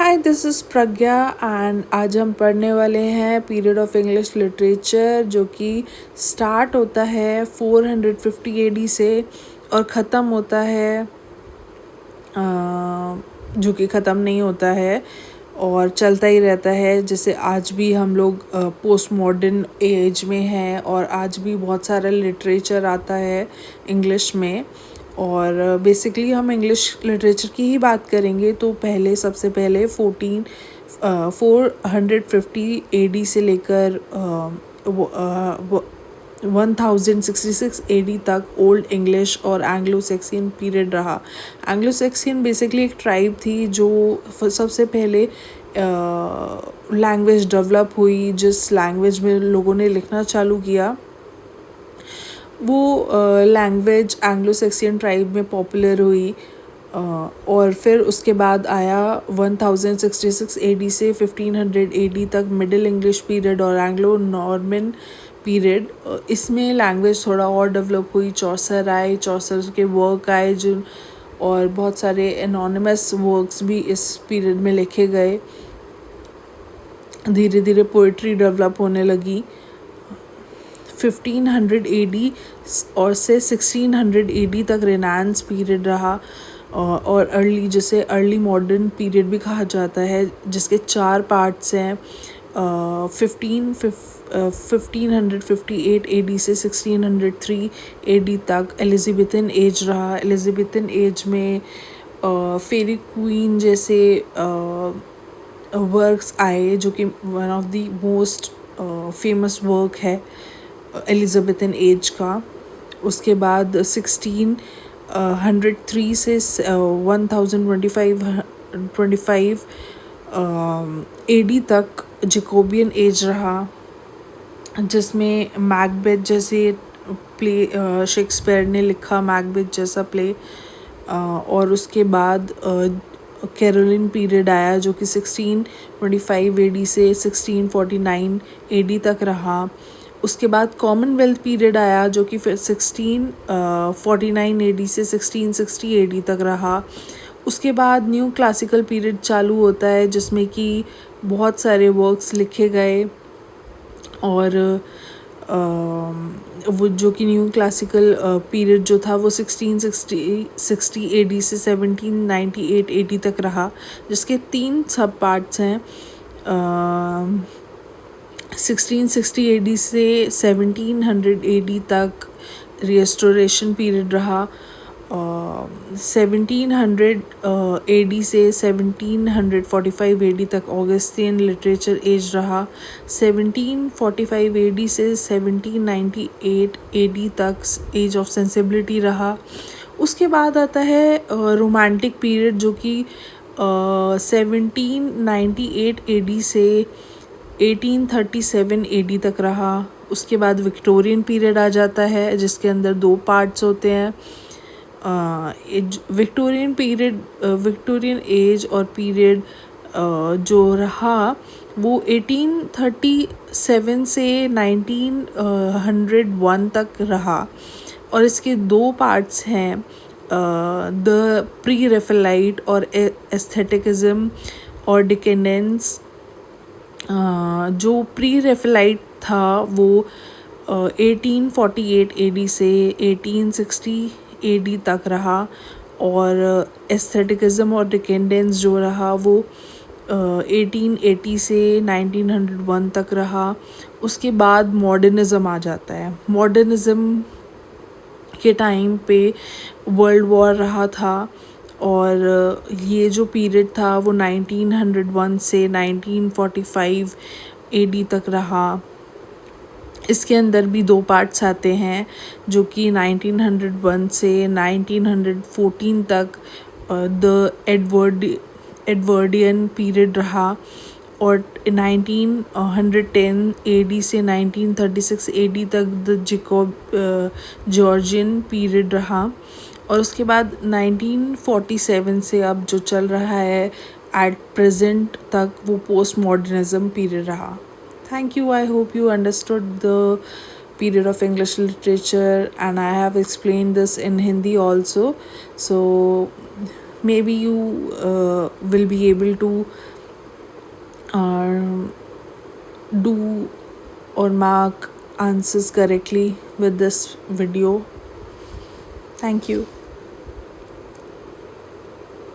Hi this is Pragya and आज हम पढ़ने वाले हैं पीरियड ऑफ इंग्लिश लिटरेचर जो कि स्टार्ट होता है 450 एडी से और ख़त्म होता है जो कि ख़त्म नहीं होता है और चलता ही रहता है। जैसे आज भी हम लोग पोस्ट मॉडर्न एज में हैं और आज भी बहुत सारा लिटरेचर आता है इंग्लिश में और बेसिकली हम इंग्लिश लिटरेचर की ही बात करेंगे। तो सबसे पहले 450 एडी से लेकर 1066 एडी तक ओल्ड इंग्लिश और एंग्लो सेक्सियन पीरियड रहा। एंग्लो सेक्सियन बेसिकली एक ट्राइब थी जो सबसे पहले लैंग्वेज डेवलप हुई, जिस लैंग्वेज में लोगों ने लिखना चालू किया वो लैंग्वेज एंग्लो सेक्सियन ट्राइब में पॉपुलर हुई। और फिर उसके बाद आया 1066 एडी से 1500 एडी तक मिडिल इंग्लिश पीरियड और एंग्लो नॉर्मन पीरियड। इसमें लैंग्वेज थोड़ा और डेवलप हुई, चौसर आए, चौसर के वर्क आए जो और बहुत सारे एनोनिमस वर्क्स भी इस पीरियड में लिखे गए। धीरे धीरे पोइट्री डेवलप होने लगी। 1500 एडी और से 1600 एडी तक रेनेसांस पीरियड रहा और जिसे अर्ली मॉडर्न पीरियड भी कहा जाता है, जिसके 4 पार्ट्स हैं। 1558 एडी से 1603 एडी तक एलिजाबेथन एज रहा। एलिजाबेथन एज में फेरी क्वीन जैसे वर्क्स आए जो कि one of the most famous work है एलिजाबेथन एज का। उसके बाद 1603 से 1025 एडी तक जैकोबियन एज रहा, जिसमें मैकबेथ जैसे प्ले शेक्सपियर ने लिखा मैकबेथ जैसा प्ले। और उसके बाद कैरोलिन पीरियड आया जो कि 1625 एडी से 1649 एडी तक रहा। उसके बाद कॉमनवेल्थ पीरियड आया जो कि फिर 1649 एडी से 1660 एडी तक रहा। उसके बाद न्यू क्लासिकल पीरियड चालू होता है जिसमें कि बहुत सारे वर्क्स लिखे गए और वो जो कि न्यू क्लासिकल पीरियड जो था वो 1660 एडी से 1798 एडी तक रहा, जिसके 3 सब पार्ट्स हैं। 1660 एडी से 1700 एडी तक रिस्टोरेशन पीरियड रहा। 1700 एडी से 1745 एडी तक ऑगस्टियन लिटरेचर एज रहा। 1745 एडी से 1798 एडी तक एज ऑफ सेंसिबिलिटी रहा। उसके बाद आता है रोमांटिक पीरियड जो कि 1798 एडी से 1837 एडी तक रहा। उसके बाद विक्टोरियन पीरियड आ जाता है जिसके अंदर 2 पार्ट्स होते हैं। विक्टोरियन पीरियड विक्टोरियन एज और पीरियड जो रहा वो 1837 से 1901 तक रहा और इसके 2 पार्ट्स हैं, द प्री रेफेलाइट और एस्थेटिकिज्म और डिकेडेंस। जो प्री रेफेलाइट था वो 1848 एडी से 1860 एडी तक रहा और एस्थेटिकिज्म और डिकेडेंस जो रहा वो 1880 से 1901 तक रहा। उसके बाद मॉडर्निज़म आ जाता है। मॉडर्निज़म के टाइम पे वर्ल्ड वॉर रहा था और ये जो पीरियड था वो 1901 से 1945 एडी तक रहा। इसके अंदर भी 2 पार्ट्स आते हैं जो कि 1901 से 1914 तक द एडवर्डियन पीरियड रहा और 1910 एडी से 1936 एडी तक द जॉर्जियन पीरियड रहा और उसके बाद 1947 से अब जो चल रहा है एट प्रेजेंट तक वो पोस्ट मॉडर्निज्म पीरियड रहा। Thank you. I hope you understood the period of English literature and I have explained this in Hindi also. So maybe you will be able to Do or mark answers correctly with this video. Thank you.